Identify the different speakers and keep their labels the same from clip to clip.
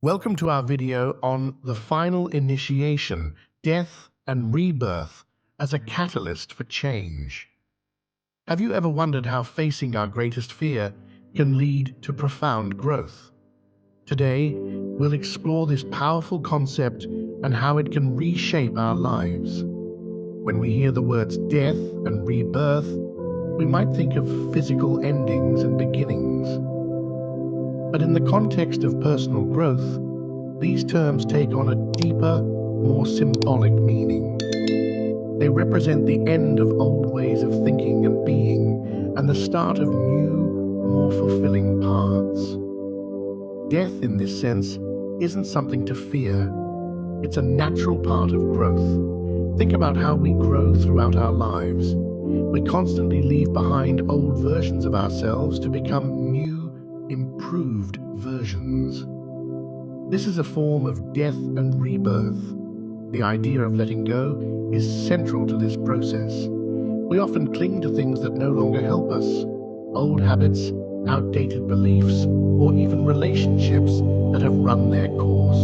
Speaker 1: Welcome to our video on the final initiation, death and rebirth as a catalyst for change. Have you ever wondered how facing our greatest fear can lead to profound growth? Today, we'll explore this powerful concept and how it can reshape our lives. When we hear the words death and rebirth, we might think of physical endings and beginnings. But in the context of personal growth, these terms take on a deeper, more symbolic meaning. They represent the end of old ways of thinking and being, and the start of new, more fulfilling paths. Death, in this sense, isn't something to fear. It's a natural part of growth. Think about how we grow throughout our lives. We constantly leave behind old versions of ourselves to become new, improved versions. This is a form of death and rebirth. The idea of letting go is central to this process. We often cling to things that no longer help us. Old habits, outdated beliefs, or even relationships that have run their course.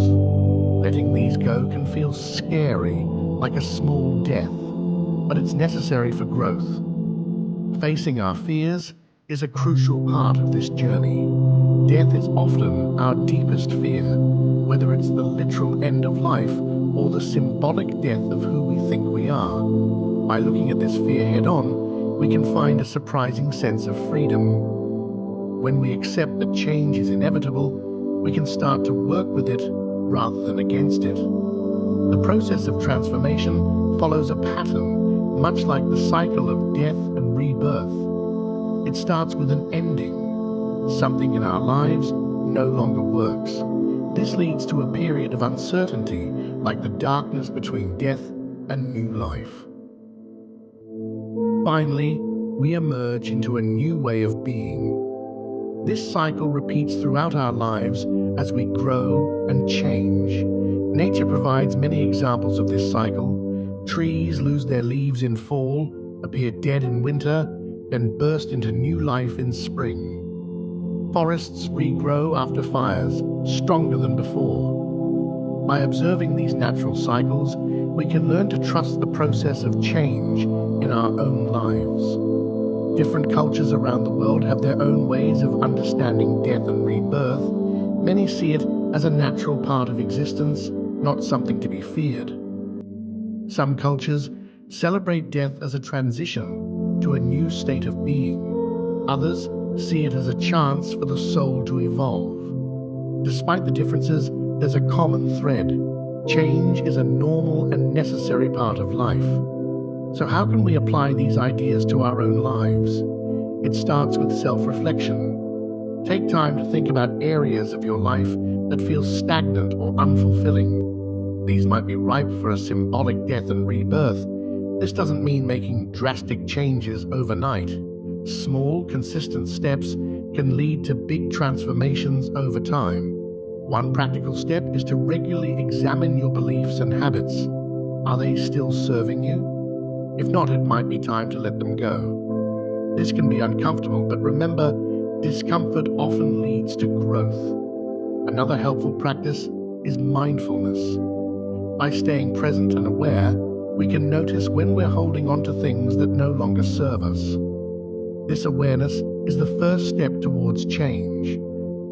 Speaker 1: Letting these go can feel scary, like a small death, but it's necessary for growth. Facing our fears is a crucial part of this journey. Death is often our deepest fear, whether it's the literal end of life or the symbolic death of who we think we are. By looking at this fear head-on, we can find a surprising sense of freedom. When we accept that change is inevitable, we can start to work with it rather than against it. The process of transformation follows a pattern, much like the cycle of death and rebirth. It starts with an ending. Something in our lives no longer works. This leads to a period of uncertainty, like the darkness between death and new life. Finally, we emerge into a new way of being. This cycle repeats throughout our lives as we grow and change. Nature provides many examples of this cycle. Trees lose their leaves in fall, appear dead in winter, then burst into new life in spring. Forests regrow after fires, stronger than before. By observing these natural cycles, we can learn to trust the process of change in our own lives. Different cultures around the world have their own ways of understanding death and rebirth. Many see it as a natural part of existence, not something to be feared. Some cultures celebrate death as a transition to a new state of being. Others see it as a chance for the soul to evolve. Despite the differences, there's a common thread. Change is a normal and necessary part of life. So how can we apply these ideas to our own lives? It starts with self-reflection. Take time to think about areas of your life that feel stagnant or unfulfilling. These might be ripe for a symbolic death and rebirth. This doesn't mean making drastic changes overnight. Small, consistent steps can lead to big transformations over time. One practical step is to regularly examine your beliefs and habits. Are they still serving you? If not, it might be time to let them go. This can be uncomfortable, but remember, discomfort often leads to growth. Another helpful practice is mindfulness. By staying present and aware, we can notice when we're holding on to things that no longer serve us. This awareness is the first step towards change.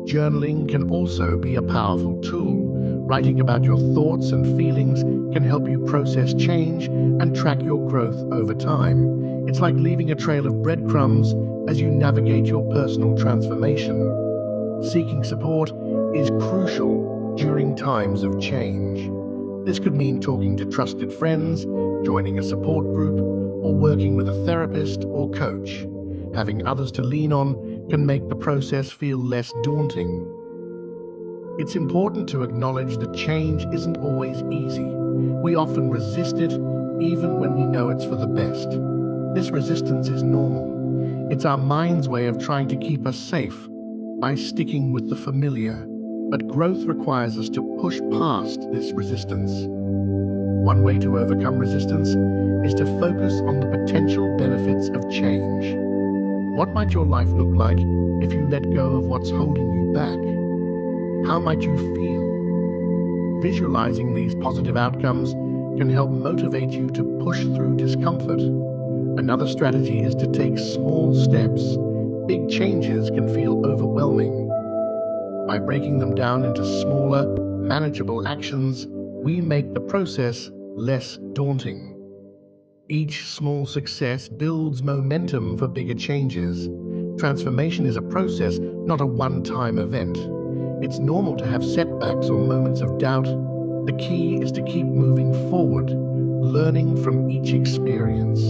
Speaker 1: Journaling can also be a powerful tool. Writing about your thoughts and feelings can help you process change and track your growth over time. It's like leaving a trail of breadcrumbs as you navigate your personal transformation. Seeking support is crucial during times of change. This could mean talking to trusted friends, joining a support group, or working with a therapist or coach. Having others to lean on can make the process feel less daunting. It's important to acknowledge that change isn't always easy. We often resist it, even when we know it's for the best. This resistance is normal. It's our mind's way of trying to keep us safe by sticking with the familiar. But growth requires us to push past this resistance. One way to overcome resistance is to focus on the potential benefits of change. What might your life look like if you let go of what's holding you back? How might you feel? Visualizing these positive outcomes can help motivate you to push through discomfort. Another strategy is to take small steps. Big changes can feel overwhelming. By breaking them down into smaller, manageable actions, we make the process less daunting. Each small success builds momentum for bigger changes. Transformation is a process, not a one-time event. It's normal to have setbacks or moments of doubt. The key is to keep moving forward, learning from each experience.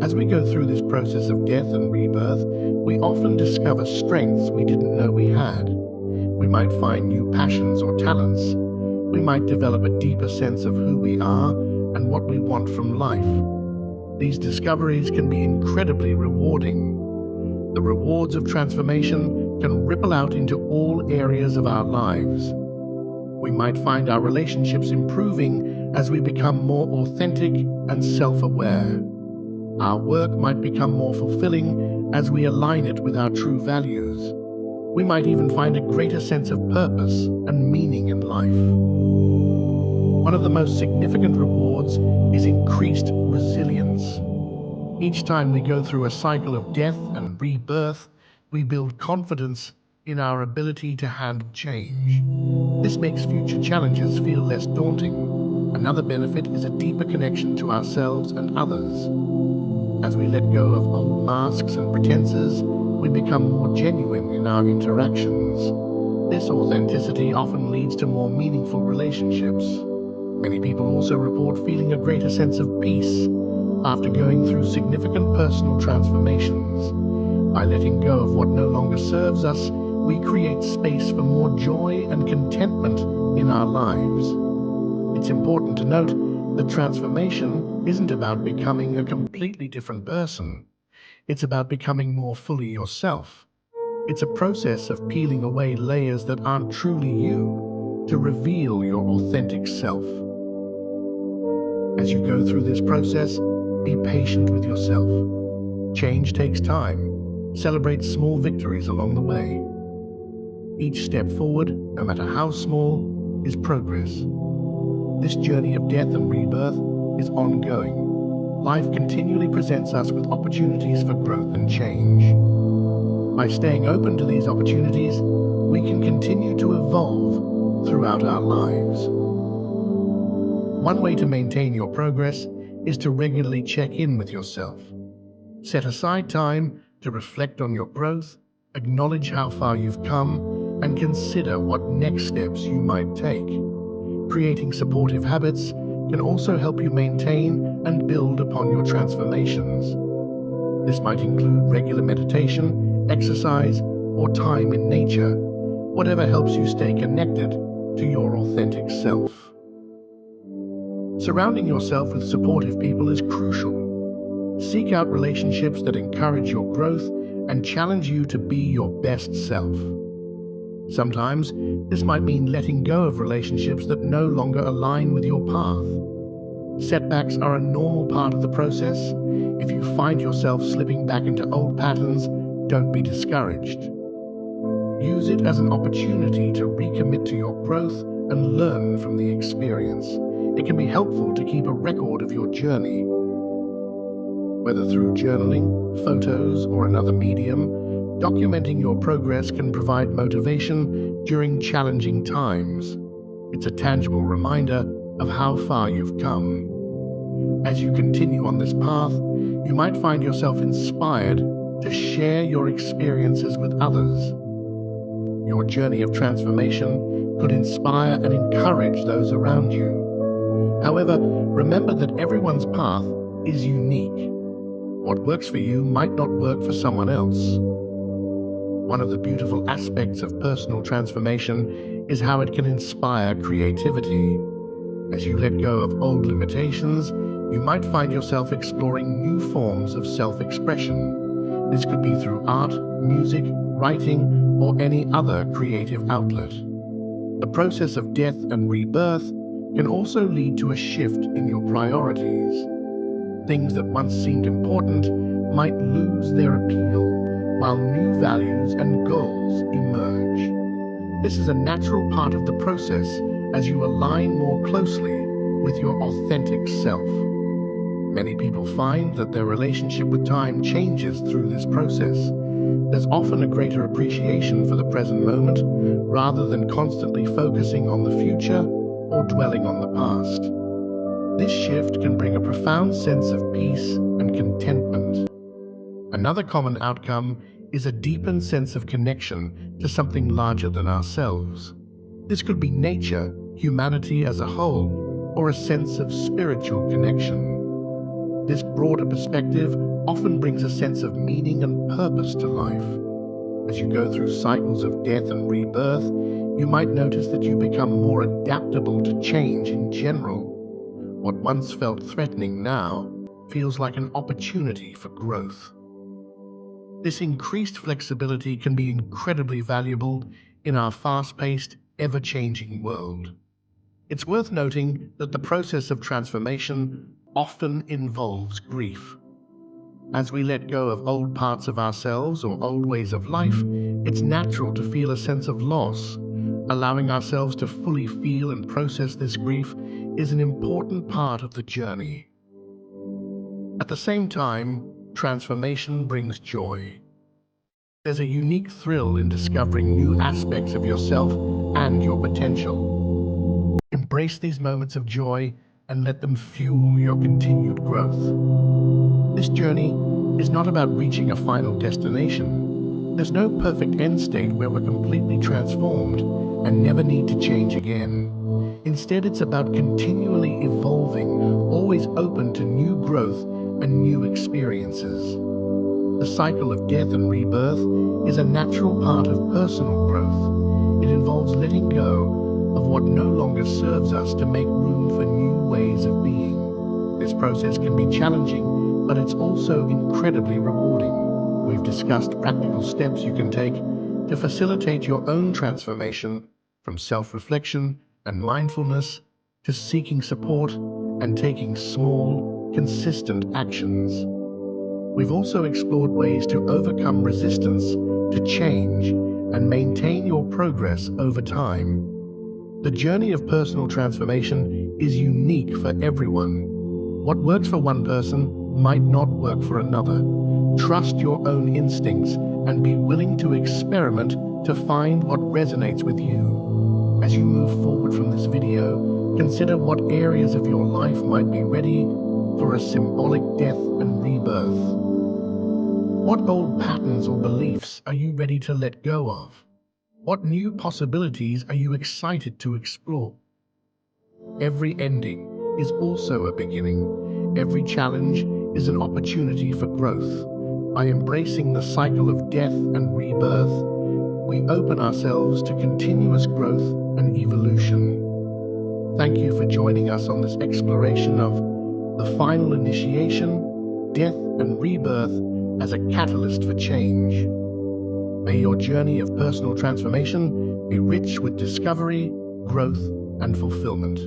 Speaker 1: As we go through this process of death and rebirth, we often discover strengths we didn't know we had. We might find new passions or talents. We might develop a deeper sense of who we are and what we want from life. These discoveries can be incredibly rewarding. The rewards of transformation can ripple out into all areas of our lives. We might find our relationships improving as we become more authentic and self-aware. Our work might become more fulfilling as we align it with our true values. We might even find a greater sense of purpose and meaning in life. One of the most significant rewards is increased resilience. Each time we go through a cycle of death and rebirth, we build confidence in our ability to handle change. This makes future challenges feel less daunting. Another benefit is a deeper connection to ourselves and others. As we let go of old masks and pretenses, we become more genuine in our interactions. This authenticity often leads to more meaningful relationships. Many people also report feeling a greater sense of peace after going through significant personal transformations. By letting go of what no longer serves us, we create space for more joy and contentment in our lives. It's important to note that transformation isn't about becoming a completely different person. It's about becoming more fully yourself. It's a process of peeling away layers that aren't truly you to reveal your authentic self. As you go through this process, be patient with yourself. Change takes time. Celebrate small victories along the way. Each step forward, no matter how small, is progress. This journey of death and rebirth is ongoing. Life continually presents us with opportunities for growth and change. By staying open to these opportunities, we can continue to evolve throughout our lives. One way to maintain your progress is to regularly check in with yourself. Set aside time to reflect on your growth, acknowledge how far you've come, and consider what next steps you might take. Creating supportive habits can also help you maintain and build upon your transformations. This might include regular meditation, exercise, or time in nature, whatever helps you stay connected to your authentic self. Surrounding yourself with supportive people is crucial. Seek out relationships that encourage your growth and challenge you to be your best self. Sometimes, this might mean letting go of relationships that no longer align with your path. Setbacks are a normal part of the process. If you find yourself slipping back into old patterns, don't be discouraged. Use it as an opportunity to recommit to your growth and learn from the experience. It can be helpful to keep a record of your journey. Whether through journaling, photos, or another medium, documenting your progress can provide motivation during challenging times. It's a tangible reminder of how far you've come. As you continue on this path, you might find yourself inspired to share your experiences with others. Your journey of transformation could inspire and encourage those around you. However, remember that everyone's path is unique. What works for you might not work for someone else. One of the beautiful aspects of personal transformation is how it can inspire creativity. As you let go of old limitations, you might find yourself exploring new forms of self-expression. This could be through art, music, writing, or any other creative outlet. The process of death and rebirth can also lead to a shift in your priorities. Things that once seemed important might lose their appeal, while new values and goals emerge. This is a natural part of the process as you align more closely with your authentic self. Many people find that their relationship with time changes through this process. There's often a greater appreciation for the present moment rather than constantly focusing on the future or dwelling on the past. This shift can bring a profound sense of peace and contentment. Another common outcome is a deepened sense of connection to something larger than ourselves. This could be nature, humanity as a whole, or a sense of spiritual connection. This broader perspective often brings a sense of meaning and purpose to life. As you go through cycles of death and rebirth, you might notice that you become more adaptable to change in general. What once felt threatening now feels like an opportunity for growth. This increased flexibility can be incredibly valuable in our fast-paced, ever-changing world. It's worth noting that the process of transformation often involves grief. As we let go of old parts of ourselves or old ways of life, it's natural to feel a sense of loss. Allowing ourselves to fully feel and process this grief is an important part of the journey. At the same time, transformation brings joy. There's a unique thrill in discovering new aspects of yourself and your potential. Embrace these moments of joy and let them fuel your continued growth. This journey is not about reaching a final destination. There's no perfect end state where we're completely transformed and never need to change again. Instead, it's about continually evolving, always open to new growth and new experiences. The cycle of death and rebirth is a natural part of personal growth. It involves letting go of what no longer serves us to make room for new ways of being. This process can be challenging, but it's also incredibly rewarding. We've discussed practical steps you can take to facilitate your own transformation, from self-reflection and mindfulness to seeking support and taking small, consistent actions. We've also explored ways to overcome resistance to change and maintain your progress over time. The journey of personal transformation is unique for everyone. What works for one person might not work for another. Trust your own instincts and be willing to experiment to find what resonates with you. As you move forward from this video, consider what areas of your life might be ready for a symbolic death and rebirth. What old patterns or beliefs are you ready to let go of? What new possibilities are you excited to explore? Every ending is also a beginning. Every challenge is an opportunity for growth. By embracing the cycle of death and rebirth, we open ourselves to continuous growth and evolution. Thank you for joining us on this exploration of the final initiation, death and rebirth as a catalyst for change. May your journey of personal transformation be rich with discovery, growth, and fulfillment.